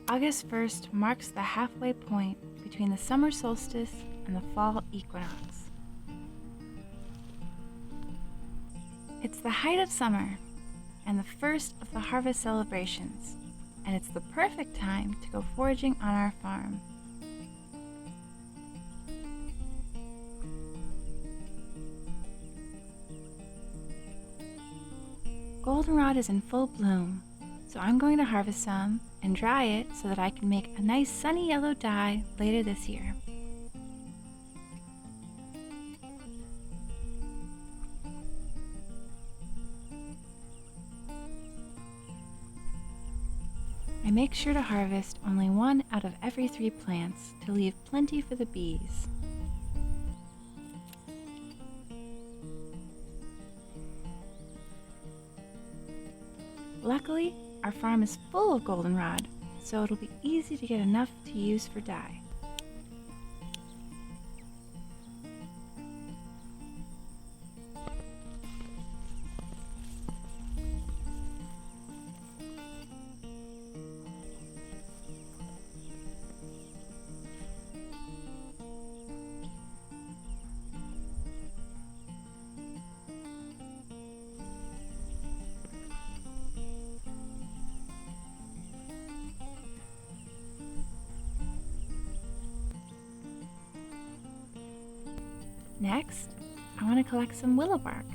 August 1st marks the halfway point between the summer solstice and the fall equinox. It's the height of summer and the first of the harvest celebrations, and it's the perfect time to go foraging on our farm. Goldenrod is in full bloom, so I'm going to harvest some and dry it so that I can make a nice sunny yellow dye later this year. I make sure to harvest only 1 out of every 3 plants to leave plenty for the bees. Luckily, our farm is full of goldenrod, so it'll be easy to get enough to use for dye. Next, I want to collect some willow bark.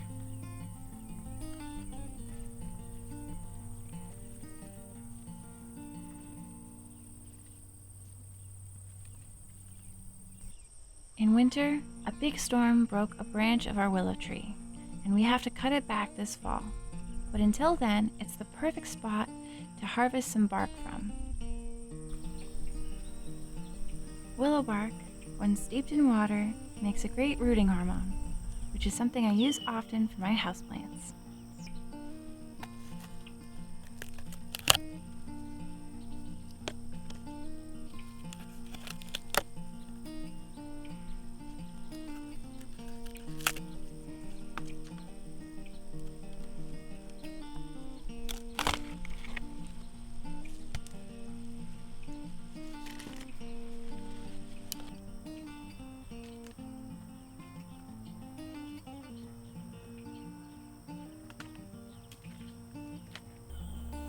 In winter, a big storm broke a branch of our willow tree, and we have to cut it back this fall. But until then, it's the perfect spot to harvest some bark from. Willow bark, when steeped in water, makes a great rooting hormone, which is something I use often for my houseplants.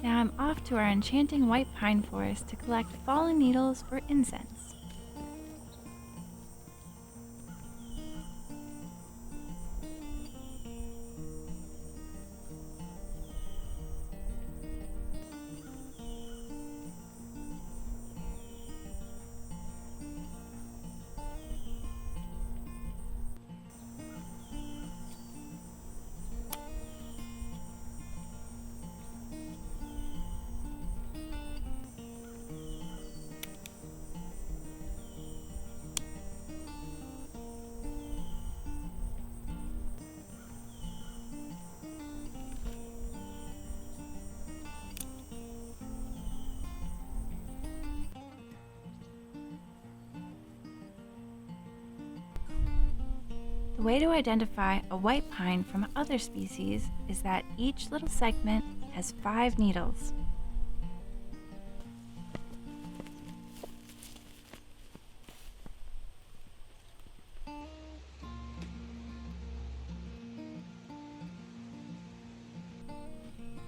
Now I'm off to our enchanting white pine forest to collect fallen needles for incense. The way to identify a white pine from other species is that each little segment has 5 needles.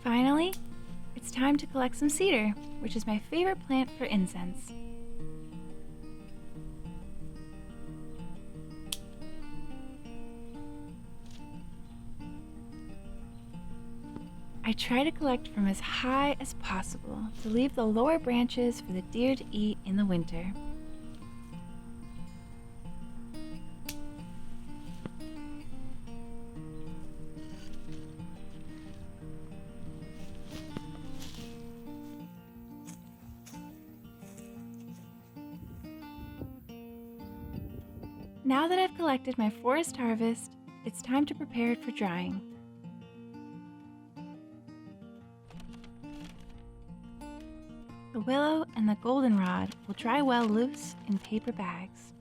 Finally, it's time to collect some cedar, which is my favorite plant for incense. I try to collect from as high as possible to leave the lower branches for the deer to eat in the winter. Now that I've collected my forest harvest, it's time to prepare it for drying. The willow and the goldenrod will dry well loose in paper bags.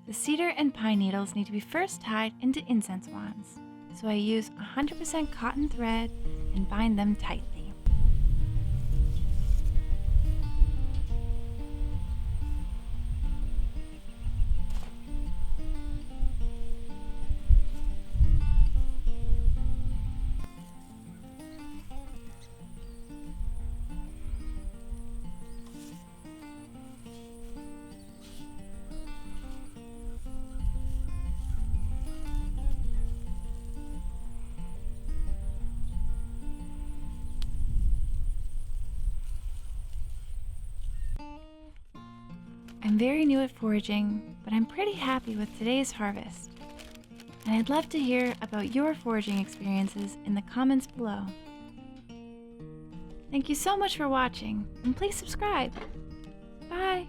The cedar and pine needles need to be first tied into incense wands, so I use 100% cotton thread and bind them tightly. I'm very new at foraging, but I'm pretty happy with today's harvest. And I'd love to hear about your foraging experiences in the comments below. Thank you so much for watching, and please subscribe. Bye!